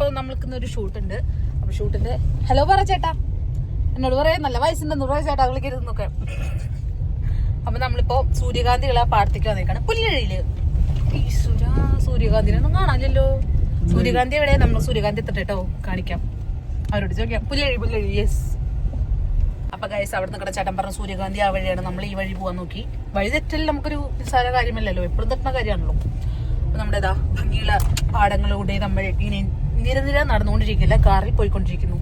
ഇപ്പൊ നമ്മൾക്കൊരു ഷൂട്ട് ഉണ്ട്. അപ്പൊ ഷൂട്ടിന്റെ ഹലോ പറ ചേട്ടാ, എന്നോട് പറയാ നല്ല വയസ്സുണ്ടെന്ന് പറയാ ചേട്ടാ വിളിക്കരുത് നോക്കെ. അപ്പൊ നമ്മളിപ്പോ സൂര്യകാന്തികളെ പാടത്തേക്ക് വന്നേക്കാണ്. പുല്ലഴിയില് ഈശ്വര സൂര്യകാന്തിനൊന്നും കാണാനില്ലല്ലോ. സൂര്യകാന്തി എവിടെ? നമ്മൾ സൂര്യകാന്തി എത്തട്ടോ കാണിക്കാം, അവരോട് ചോദിക്കാം. പുല്ലഴി യെസ്. അപ്പൊ ഗൈസ് അവിടെ നിൽക്കുന്ന ചേട്ടൻ പറഞ്ഞ സൂര്യകാന്തി ആ വഴിയാണ്. നമ്മൾ ഈ വഴി പോവാൻ നോക്കി. വഴി തെറ്റൽ നമുക്കൊരു നിസ്സാര കാര്യമല്ലല്ലോ, എപ്പോഴും തെറ്റുന്ന കാര്യമാണല്ലോ. അപ്പൊ നമ്മുടെ ഇതാ ഭംഗിയുള്ള പാടങ്ങളിലൂടെ നമ്മൾ ഇങ്ങനെ നിരനിര നടന്നുകൊണ്ടിരിക്കില്ല, കാറിൽ പോയിക്കൊണ്ടിരിക്കുന്നു.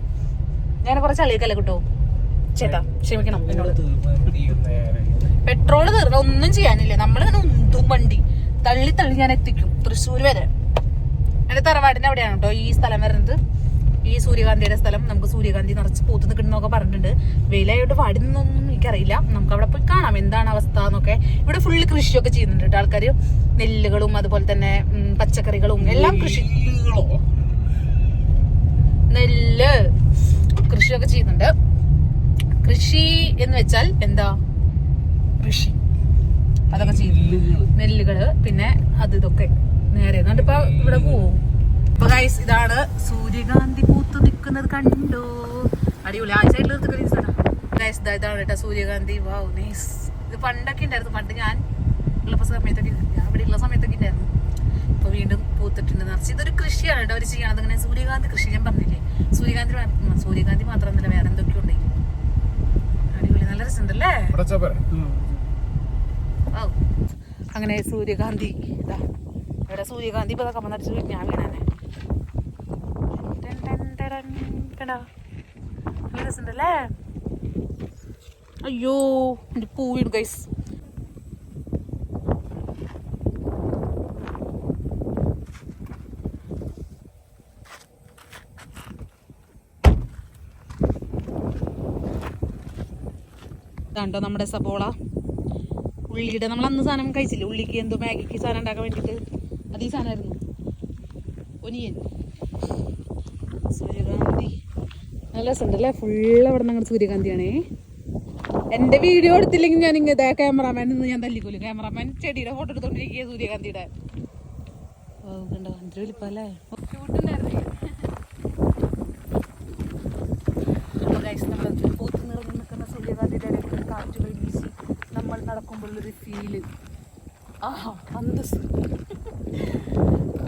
ഞാൻ കുറച്ച് അളിയൊക്കെ കിട്ടോ ചേട്ടാ, ക്ഷമിക്കണം എന്നോട്. പെട്രോള് തീർന്ന ഒന്നും ചെയ്യാനില്ല, നമ്മളിങ്ങനെ ഉന്തും വണ്ടി തള്ളി ഞാൻ എത്തിക്കും തൃശ്ശൂർ വരെ. എന്റെ തറവാടിന്റെ അവിടെയാണ് കേട്ടോ ഈ സ്ഥലം വരുന്നത്, ഈ സൂര്യകാന്തിയുടെ സ്ഥലം. നമുക്ക് സൂര്യകാന്തി നിറച്ച് പൂത്ത് നിൽക്കണമെന്നൊക്കെ പറഞ്ഞിട്ടുണ്ട്. വെയിലായോട്ട് വാടി നിന്നൊന്നും എനിക്കറിയില്ല, നമുക്ക് അവിടെ പോയി കാണാം എന്താണ് അവസ്ഥ എന്നൊക്കെ. ഇവിടെ ഫുള്ള് കൃഷിയൊക്കെ ചെയ്യുന്നുണ്ട് കേട്ടോ ആൾക്കാർ. നെല്ലുകളും അതുപോലെ തന്നെ പച്ചക്കറികളും എല്ലാം കൃഷി, നെല്ല് കൃഷിയൊക്കെ ചെയ്യുന്നുണ്ട്. കൃഷി എന്ന് വെച്ചാൽ എന്താ? കൃഷി അതൊക്കെ ചെയ്യുന്നു. നെല്ലുകള് പിന്നെ അത് ഇതൊക്കെ നേരെ എന്നിട്ടിപ്പോ ഇവിടെ പോവും. അപ്പൊ ഗൈസ് ഇതാണ് സൂര്യകാന്തി പൂത്ത് നിൽക്കുന്നത്, കണ്ടോ? അടിപൊളി. ആ സൈഡിൽ ഗൈസ് ഇതാണ് കേട്ടോ സൂര്യകാന്തി. Wow nice. ഇത് പണ്ടൊക്കെ ഉണ്ടായിരുന്നു, പണ്ട് ഞാൻ ഉള്ള സമയത്തൊക്കെ, ഞാൻ ഇവിടെ ഉള്ള സമയത്തൊക്കെ ഉണ്ടായിരുന്നു. ഇപ്പൊ വീണ്ടും പൂത്തിട്ടുണ്ട് നിറച്ച്. ഇതൊരു കൃഷിയാണ് കേട്ടോ അവർ ചെയ്യണത്. ഇങ്ങനെ സൂര്യകാന്തി കൃഷി ഞാൻ പറഞ്ഞില്ലേ, സൂര്യകാന്തി മാത്രമൊന്നുമില്ല, വേറെ എന്തൊക്കെയോ ഉണ്ട്. അടിപൊളി, നല്ല രസമുണ്ടല്ലേ? ഓ അങ്ങനെ സൂര്യകാന്തി ഇതാ ഇവിടെ സൂര്യകാന്തി ഇപ്പൊ കമ്മന്നടിച്ച് ഞാൻ വീണാനെ. കണ്ടോ നല്ല രസമുണ്ടല്ലേ? അയ്യോ എന്റെ പൂ വീണു ഗൈസ്. ഇതാണ്ടോ നമ്മുടെ സബോള, ഉള്ളിയുടെ നമ്മൾ അന്ന് സാധനം കഴിച്ചില്ലേ, ഉള്ളിക്ക് എന്തോ മാഗിക്ക് സാധനം ഉണ്ടാക്കാൻ വേണ്ടിയിട്ട്, അത് ഈ സാധനമായിരുന്നു. ഒനിയൻ. സൂര്യകാന്തി നല്ല രസമുണ്ടല്ലേ? ഫുള്ള് അവിടെ നിന്ന് സൂര്യകാന്തിയാണേ. എൻ്റെ വീഡിയോ എടുത്തില്ലെങ്കിൽ ഞാൻ ഇങ്ങനത്തെ ക്യാമറാമാൻ നിന്ന് ഞാൻ തല്ലിക്കൊല്ലും. ക്യാമറാമാൻ ചെടിയുടെ ഫോട്ടോ എടുത്തോണ്ടിരിക്കുക സൂര്യകാന്തിയുടെ. ഓ കണ്ടോ എന്തൊരു വലിപ്പല്ലേ? ഷൂട്ടുണ്ടായിരുന്നേ. അപ്പോൾ ഗൈസ് നമ്മൾ പൂത്ത് നിറഞ്ഞു നിൽക്കുന്ന സൂര്യകാന്തിയുടെ ഇടയ്ക്ക് കാറ്റുകൾ വീശി നമ്മൾ നടക്കുമ്പോഴൊരു ഫീല്, അന്തസ്.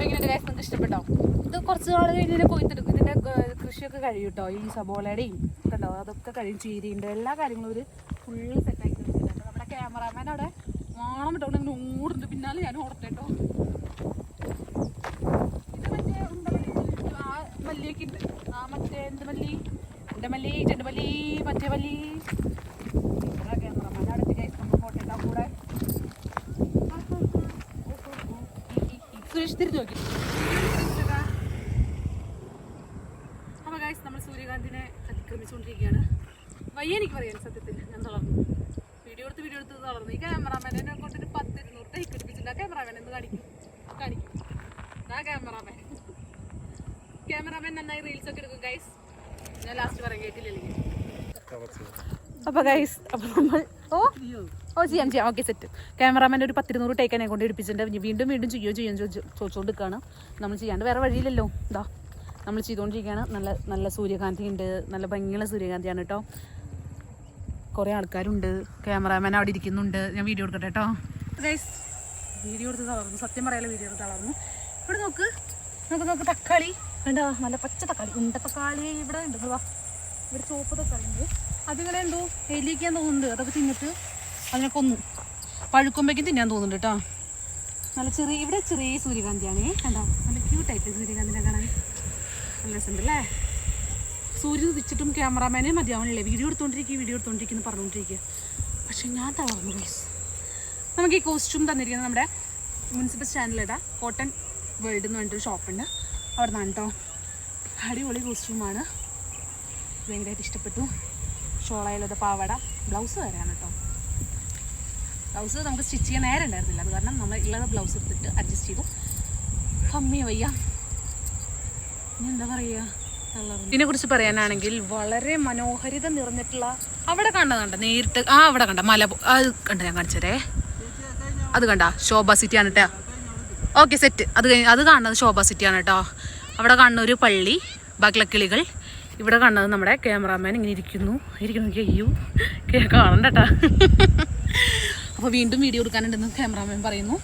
എങ്ങനെയുണ്ട് ഗൈസ്? നിങ്ങൾക്ക് ഇഷ്ടപ്പെട്ടോ? ഇത് കുറച്ച് നാൾ കഴിഞ്ഞാൽ കൊയ്ത്തെടുക്കും. ഇതിൻ്റെ കൃഷിയൊക്കെ കഴിയും കേട്ടോ. ഈ സബോളയുടെയും കണ്ടോ അതൊക്കെ കഴിയും. ചീരിയുണ്ട്, എല്ലാ കാര്യങ്ങളും ഒരു ഫുള്ള് സെറ്റാക്കി വെച്ചിട്ടുണ്ട്. അപ്പോൾ നമ്മുടെ ക്യാമറാമാൻ അവിടെ വാണം ഇട്ടോണ്ട് ഇങ്ങനെ ഓടുന്നുണ്ട്, പിന്നാലെ ഞാൻ ഓടട്ടെ കേട്ടോ. ഇത് മറ്റേ ആ മല്ലിയൊക്കെ ഉണ്ട്, ആ മറ്റേ എന്ത് മല്ലി, മല്ലി ചെണ്ടുമല്ലി മറ്റേ മല്ലി. ക്യാമറാമാൻ അവിടെ ഗൈസ് നമ്മൾ ഫോട്ടോ ഇട്ടാൽ കൂടെ സുരേഷ് തിരിഞ്ഞു നോക്കി. അപ്പോൾ ഗൈസ് നമ്മൾ സൂര്യകാന്തിനെ അതിക്രമിച്ചുകൊണ്ടിരിക്കുകയാണ്. വയ്യ എനിക്ക് പറയാൻ സത്യത്തിൽ, ഞാൻ തളർന്നു. വീഡിയോ എടുത്ത് തളർന്നു. ഈ ക്യാമറാമാനെ കൊണ്ടൊരു 10-200 ടേക്ക് എടുപ്പിച്ചിട്ടുണ്ട്. ആ ക്യാമറാമാൻ എന്ന് കാണിക്കും ആ ക്യാമറാമാൻ നന്നായി റീൽസ് ഒക്കെ എടുക്കും ഗൈസ്. ഞാൻ ലാസ്റ്റ് പറയാൻ കേട്ടില്ലല്ലേ. അപ്പോൾ ഗൈസ് അപ്പോൾ നമ്മൾ ചെയ്യാം ഓക്കെ സെറ്റ്. ക്യാമറാമാൻ്റെ ഒരു 10-200 ടേക്ക് എന്നെ കൊണ്ട് എടുപ്പിച്ചിട്ടുണ്ട്. വീണ്ടും ചോദിച്ചുകൊണ്ട് നിൽക്കുകയാണ്. നമ്മൾ ചെയ്യാണ്ട് വേറെ വഴിയില്ലല്ലോ. ഇതാ നമ്മൾ ചെയ്തുകൊണ്ടിരിക്കുകയാണ്. നല്ല സൂര്യകാന്തി ഉണ്ട്, നല്ല ഭംഗിയുള്ള സൂര്യകാന്തിയാണ് കേട്ടോ. കുറേ ആൾക്കാരുണ്ട്, ക്യാമറാമാൻ അവിടെ ഇരിക്കുന്നുണ്ട്. ഞാൻ വീഡിയോ എടുക്കട്ടെ കേട്ടോ ഗൈസ്. വീഡിയോ എടുത്ത് തളർന്നു, സത്യം പറയാനുള്ള വീഡിയോ എടുത്ത് തളർന്നു. ഇവിടെ നോക്ക് തക്കാളി കണ്ടോ, നല്ല പച്ച തക്കാളി, ഉണ്ട തക്കാളി ഇവിടെ ഉണ്ട്. ഇവിടെ ചുവപ്പ് തക്കാളി ഉണ്ട്. അതിങ്ങനെ എന്തോ എലിക്കാൻ തോന്നുന്നുണ്ട്, അതൊക്കെ തിന്നിട്ട് അതിനെ കൊന്നു. പഴുക്കുമ്പോഴേക്കും തിന്നാൻ തോന്നുന്നുണ്ട് കേട്ടോ. നല്ല ഇവിടെ ചെറിയ സൂര്യകാന്തിയാണ് കണ്ടോ, നല്ല ക്യൂട്ടായിട്ട് സൂര്യകാന്തിനെ കാണാൻ നല്ല രസമുണ്ടല്ലേ? സൂര്യൻ ഉദിച്ചിട്ടും ക്യാമറാമാനെ മതിയാവണില്ലേ, വീഡിയോ എടുത്തോണ്ടിരിക്കുന്നു പറഞ്ഞുകൊണ്ടിരിക്കുക. പക്ഷെ ഞാൻ തളർന്നു ഗൈസ്. നമുക്ക് ഈ കോസ്റ്റ്യൂം തന്നിരിക്കുന്നത് നമ്മുടെ മുനിസിപ്പൽ സ്റ്റാൻഡിലിടാം, കോട്ടൺ വേൾഡ് എന്ന് പറഞ്ഞിട്ടൊരു ഷോപ്പുണ്ട്, അവിടെ നിന്നാണ് കേട്ടോ. അടിപൊളി കോസ്റ്റ്യൂമാണ്, ഭയങ്കരമായിട്ട് ഇഷ്ടപ്പെട്ടു. ഷോളയിലത് പാവാട, ബ്ലൗസ് വരെയാണ് കേട്ടോ. ബ്ലൗസ് നമുക്ക് സ്റ്റിച്ച് ചെയ്യാൻ നേരം ഉണ്ടായിരുന്നില്ല, അത് കാരണം നമ്മൾ ഉള്ളത് ബ്ലൗസ് എടുത്തിട്ട് അഡ്ജസ്റ്റ് ചെയ്തു. അമ്മി വയ്യ, ഇനി എന്താ പറയുക. ഇതിനെ കുറിച്ച് പറയാനാണെങ്കിൽ വളരെ മനോഹരിത നിറഞ്ഞിട്ടുള്ള, അവിടെ കണ്ട നേരിട്ട് അവിടെ കണ്ട മല, അത് കണ്ട ഞാൻ കാണിച്ചതേ, അത് കണ്ട ശോഭ സിറ്റിയാണ് കേട്ടോ. Okay set. അത് കാണുന്നത് ശോഭ സിറ്റിയാണ് കേട്ടോ. അവിടെ കാണുന്നൊരു പള്ളി, ബഗ്ലക്കിളികൾ. ഇവിടെ കാണുന്നത് നമ്മുടെ ക്യാമറാമാൻ ഇങ്ങനെ ഇരിക്കുന്നു. അയ്യോ കാണണ്ടട്ടാ. അപ്പോൾ വീണ്ടും വീഡിയോ എടുക്കാനുണ്ടെന്ന് ക്യാമറാമാൻ പറയുന്നു.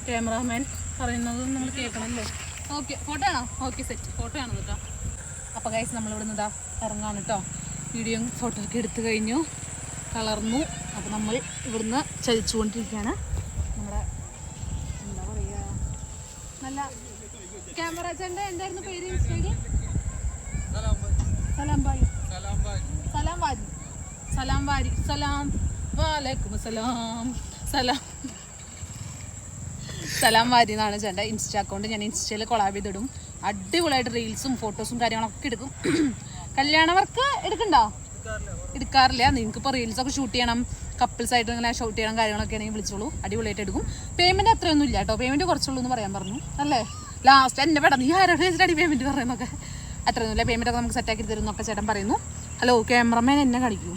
ക്യാമറാമാൻ പറയുന്നത് നമ്മൾ കേൾക്കണമല്ലേ? ഓക്കെ, ഫോട്ടോ ആണോ? Okay, set. ഫോട്ടോ ആണോ കേട്ടോ. അപ്പോൾ ഗൈസ് നമ്മളിവിടെ നിന്ന് ഇറങ്ങാണ് കേട്ടോ. വീഡിയോ ഫോട്ടോ ഒക്കെ എടുത്തു കഴിഞ്ഞു, കളർന്നു. അപ്പോൾ നമ്മൾ ഇവിടുന്ന് ചലിച്ചുകൊണ്ടിരിക്കുകയാണ്. നമ്മുടെ എന്താ പറയുക, നല്ല ക്യാമറ ചേട്ടൻ്റെ എന്തായിരുന്നു പേര്? ഇൻസ്റ്റയിൽ സലാം വാരി എന്നാണ് ചേട്ടൻ്റെ ഇൻസ്റ്റ അക്കൗണ്ട്. ഞാൻ ഇൻസ്റ്റയിൽ കൊളാബ് ചെയ്തിടും. അടിപൊളിയായിട്ട് റീൽസും ഫോട്ടോസും കാര്യങ്ങളൊക്കെ എടുക്കും. കല്യാണ വർക്ക് എടുക്കാറില്ല. നിങ്ങൾക്കിപ്പോൾ റീൽസൊക്കെ ഷൂട്ട് ചെയ്യണം, കപ്പിൾസ് ആയിട്ട് ഇങ്ങനെ ഷൂട്ട് ചെയ്യണം കാര്യങ്ങളൊക്കെ ആണെങ്കിൽ വിളിച്ചോളൂ, അടിപൊളിയായിട്ട് എടുക്കും. പേയ്മെൻറ്റ് അത്രയൊന്നും ഇല്ല കേട്ടോ. പേയ്മെൻറ്റ് കുറച്ചുള്ളൂ എന്ന് പറയാൻ പറഞ്ഞു അല്ലേ? ലാസ്റ്റ് എന്നെ പെടാം, നീ ആരോട് വെച്ചിട്ടാണ് പേയ്മെൻറ്റ് പറയുന്നതൊക്കെ. അത്രയൊന്നുമില്ല, പേയ്മെൻറ്റൊക്കെ നമുക്ക് സെറ്റാക്കി തരുന്നൊക്കെ ചേട്ടൻ പറയുന്നു. ഹലോ, ക്യാമറമാൻ എന്നെ കാണിക്കൂ.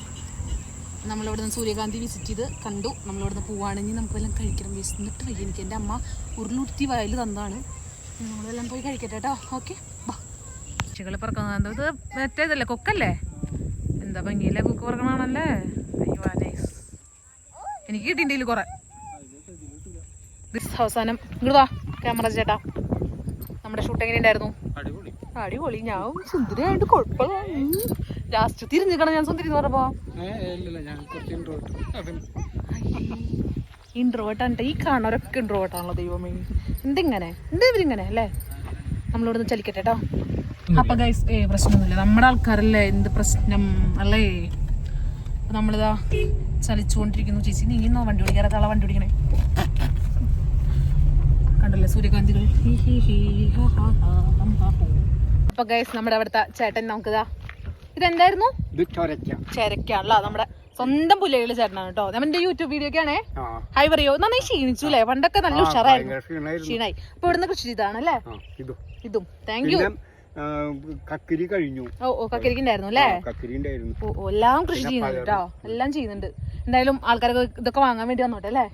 നമ്മളിവിടെ നിന്ന് സൂര്യകാന്തി വിസിറ്റ് ചെയ്ത് കണ്ടു. നമ്മളിവിടെ നിന്ന് പോവുകയാണെങ്കിൽ നമുക്ക് വല്ലതും കഴിക്കണം. വിശന്നിട്ട് വയ്യ എനിക്ക്. എൻ്റെ അമ്മ ഉരുളുരുത്തി വയൽ തന്നതാണ്. നമ്മളെല്ലാം പോയി കഴിക്കട്ടെ കേട്ടോ. ഓക്കെ, ബാ. പക്ഷികൾ പറക്കുന്നത് ഇത് മറ്റേതല്ലേ, കൊക്കല്ലേ? എന്താ ഭംഗിയില്ലേ കൊക്ക് പറക്കണാണല്ലേ? അയ്യോ നൈസ്. എനിക്ക് കിട്ടിയിട്ടില്ല കുറേ. അവസാനം ഇങ്ങോട്ട് വാ ക്യാമറ ചേട്ടാ. നമ്മുടെ ഷൂട്ട് എങ്ങനെ ഉണ്ടായിരുന്നു? അടിപൊളി. ഞാൻ സുന്ദരിയായിട്ട് കുഴപ്പമില്ല. ലാസ്റ്റ് തിരിഞ്ഞിക്കണം ഞാൻ സുന്ദരി എന്ന് പറഞ്ഞപ്പോ. ഇൻട്രോവേർട്ടാണ് ഈ കാണാറൊക്കെ ഇൻട്രോവേർട്ടാണല്ലോ. ദൈവമേ, എന്തിങ്ങനെ ഇവരിങ്ങനെ അല്ലേ? നമ്മളിവിടുന്ന് ചലിക്കട്ടെ കേട്ടോ. അപ്പൊ ഗൈസ് പ്രശ്നമൊന്നുമില്ല, നമ്മുടെ ആൾക്കാരല്ലേ, എന്ത് പ്രശ്നം അല്ലേ? അപ്പൊ നമ്മളിതാ ചലിച്ചുകൊണ്ടിരിക്കുന്നു. ചേച്ചി നീ ഇന്നോ വണ്ടി ഓടിക്കാത്ത ആളെ വണ്ടി ഓടിക്കണേ കണ്ടല്ലേ സൂര്യകാന്തികൾ. അപ്പൊ ഗൈസ് നമ്മുടെ അവിടുത്തെ ചേട്ടൻ നമുക്കിതാ ഇതെന്തായിരുന്നു? ചേരക്കാണല്ലോ, നമ്മുടെ സ്വന്തം പുലയില് ചേട്ടനാണ് കേട്ടോ. നമ്മുടെ യൂട്യൂബ് വീഡിയോ ഒക്കെ ആണേ. ഹായ് പറയോ. നന്നായി ക്ഷീണിച്ചു അല്ലേ? പണ്ടൊക്കെ നല്ല ഉഷാറായിരുന്നു, ക്ഷീണായി. അപ്പൊ ഇവിടുന്ന് കൃഷി ചെയ്താണല്ലേ? ഇതും താങ്ക് യു. കക്കിരി കഴിഞ്ഞു. ഓ കക്കരിക്കുണ്ടായിരുന്നു അല്ലേ? ഓ എല്ലാം കൃഷി ചെയ്യുന്നുണ്ട് കേട്ടോ, എല്ലാം ചെയ്യുന്നുണ്ട്. എന്തായാലും ആൾക്കാരൊക്കെ ഇതൊക്കെ വാങ്ങാൻ വേണ്ടി വന്നോട്ടെ അല്ലേ?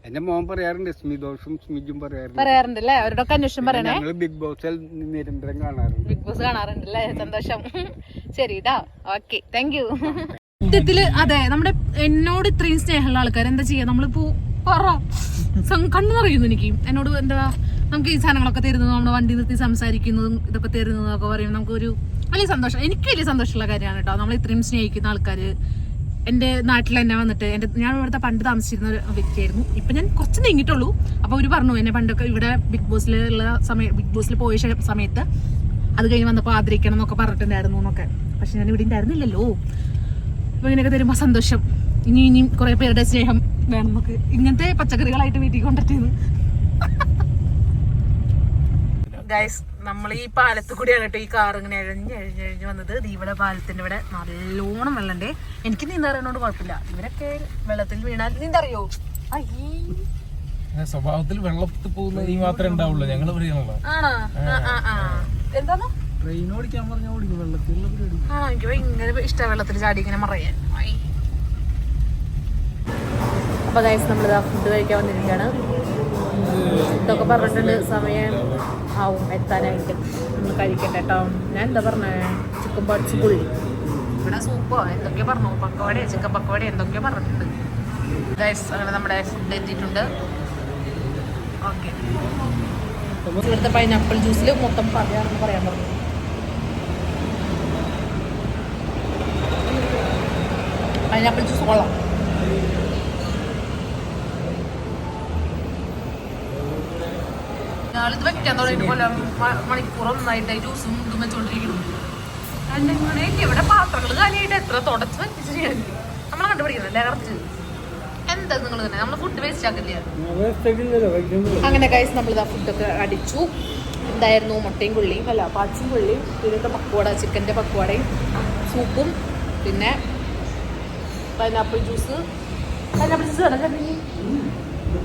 എന്റെ മോൻ പറയാറുണ്ട്, സ്മിജും പറയാറുണ്ട് അല്ലേ? അവരോടൊക്കെ അന്വേഷണം പറയണേ. ബിഗ് ബോസ് നിരന്തരം കാണാറുണ്ട്. ബിഗ് ബോസ് കാണാറുണ്ട് അല്ലേ? സന്തോഷം. ശരി ട്ടാ, ഓക്കെ, താങ്ക് യു. സത്യത്തില് അതെ, നമ്മുടെ എന്നോട് ഇത്രയും സ്നേഹമുള്ള ആൾക്കാർ എന്താ ചെയ്യാ? നമ്മളിപ്പോ കണ്ണു നിറയുന്നു എനിക്ക്. എന്നോട് എന്താ നമുക്ക് ഈ സാധനങ്ങളൊക്കെ തരുന്നത്, നമ്മുടെ വണ്ടി നിർത്തി സംസാരിക്കുന്നതും ഇതൊക്കെ തരുന്നതൊക്കെ പറയുമ്പോൾ നമുക്കൊരു വലിയ സന്തോഷം. എനിക്ക് വലിയ സന്തോഷമുള്ള കാര്യമാണ് കേട്ടോ. നമ്മൾ ഇത്രയും സ്നേഹിക്കുന്ന ആൾക്കാര് എൻ്റെ നാട്ടിൽ തന്നെ വന്നിട്ട്. ഞാൻ ഇവിടുത്തെ പണ്ട് താമസിച്ചിരുന്ന ഒരു വ്യക്തിയായിരുന്നു. ഇപ്പം ഞാൻ കുറച്ച് നീങ്ങിയിട്ടുള്ളൂ. അപ്പോൾ അവർ പറഞ്ഞു എന്നെ പണ്ടൊക്കെ ഇവിടെ ബിഗ് ബോസിൽ പോയ സമയത്ത് അത് കഴിഞ്ഞ് വന്നപ്പോൾ ആദരിക്കണം എന്നൊക്കെ പറഞ്ഞിട്ടുണ്ടായിരുന്നു എന്നൊക്കെ. പക്ഷെ ഞാൻ ഇവിടെ ഉണ്ടായിരുന്നില്ലല്ലോ. അപ്പോൾ ഇങ്ങനെയൊക്കെ തരുമ്പോൾ സന്തോഷം. ഇനിയും കുറേ പേരുടെ സ്നേഹം വേണം നമുക്ക്. ഇങ്ങനത്തെ പച്ചക്കറികളായിട്ട് വീട്ടിൽ കൊണ്ടിട്ടിരുന്നു. ഗൈസ്, നമ്മൾ ഈ പാലത്ത് കൂടിയാണ് കേട്ടോ ഈ കാർ ഇങ്ങനെ എഴഞ്ഞ് വന്നത്. ഇവിടെ പാലത്തിന്റെ ഇവിടെ നല്ലോണം വെള്ളണ്ടേ. എനിക്ക് നീന്തറിയണോണ്ട് കുഴപ്പമില്ല. ഇവരൊക്കെ വെള്ളത്തിൽ വീണാൽ നീന്തറിയോ? സ്വഭാവത്തിൽ വെള്ളത്തിൽ പോകുന്ന ഈ മാത്രമേ ഉണ്ടാവുള്ളൂ. ഞങ്ങൾ ആണോ? എന്താണോ ട്രെയിൻ ഓടിക്കാൻ പറഞ്ഞാൽ ഓടിക്കും വെള്ളത്തിൽ. ആണോ? എനിക്ക് ഭയങ്കര ഇഷ്ടം വെള്ളത്തിൽ ചാടി ഇങ്ങനെ മറയാൻ. അപ്പൊ ഗൈസ് നമ്മളിതാ ഫുഡ് കഴിക്കാൻ വന്നിരിക്കുകയാണ്. ഇതൊക്കെ പറഞ്ഞിട്ടുണ്ട്, സമയം ആവും എത്താനായിട്ട്. നമ്മൾ കഴിക്കട്ടെ കേട്ടോ. ഞാൻ എന്താ പറഞ്ഞേ, ചിക്കൻ പൊടിച്ച് പുള്ളി ഇവിടെ സൂപ്പോ എന്തൊക്കെയോ പറഞ്ഞു, പക്കവട ചിക്കൻ പക്കവട എന്തൊക്കെയോ പറഞ്ഞിട്ടുണ്ട്. ഗൈസ് അങ്ങനെ നമ്മുടെ ഫുഡ് എത്തിയിട്ടുണ്ട്. ഓക്കെ, ഇവിടുത്തെ പൈനാപ്പിൾ ജ്യൂസിൽ മൊത്തം പറയാമെന്ന് പറയാൻ പറഞ്ഞു. പൈനാപ്പിൾ ജ്യൂസ് കൊള്ളാം. ഞാളിത് വെക്കാൻ തുടങ്ങിയിട്ട് പോലെ മണിക്കൂറൊന്നായിട്ട് ജ്യൂസും ഇതും വെച്ചോണ്ടിരിക്കുന്നു. ഇവിടെ പാത്രങ്ങൾ കാലിയായിട്ട് എത്ര തുടച്ച് വെച്ച് ചെയ്യാൻ നമ്മളെ കണ്ടുപിടിക്കണല്ലേ കുറച്ച്. എന്താ നിങ്ങൾ തന്നെ നമ്മൾ ഫുഡ് വേസ്റ്റ് ആക്കില്ല. അങ്ങനെ ഗൈസ് നമ്മളിതാ ഫുഡൊക്കെ അടിച്ചു. എന്തായിരുന്നു? മുട്ടയും കൊള്ളിയും അല്ല പാച്ചും കൊള്ളിയും, ഇതിൻ്റെ പക്കോട, ചിക്കൻ്റെ പക്കോടയും സൂപ്പും, പിന്നെ പൈനാപ്പിൾ ജ്യൂസ് വേണം.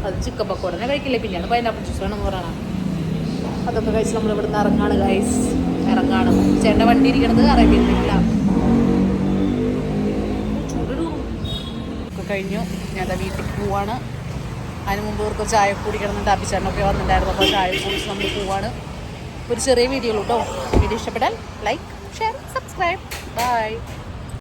അത് ചിക്കൻ പക്കോട ഞാൻ കഴിക്കില്ലേ, പിന്നെയാണ് പൈനാപ്പിൾ ജ്യൂസ് വേണമെന്ന് പറയണം. അതൊക്കെ കഴിച്ച് നമ്മൾ ഇവിടുന്ന് ഇറങ്ങാണ് ഗൈസ്, ഇറങ്ങാണ്. ചേട്ടൻ്റെ വണ്ടി ഇരിക്കണത് അറേബ്യയിലില്ല. ഒക്കെ കഴിഞ്ഞു, ഞാൻ വീട്ടിൽ പോവാണ്. അതിന് മുമ്പ് ഇവർക്ക് ചായ കുടിക്കണം എന്ന് അഭിചേട്ടനൊക്കെ വന്നിട്ടുണ്ടായിരുന്നു. അപ്പോൾ ചായ കുടിച്ച് നമ്മൾ പോവാണ്. ഒരു ചെറിയ വീഡിയോ ഉള്ളൂ കേട്ടോ. വീഡിയോ ഇഷ്ടപ്പെട്ടാൽ ലൈക്ക്, ഷെയർ, സബ്സ്ക്രൈബ്. ബൈ.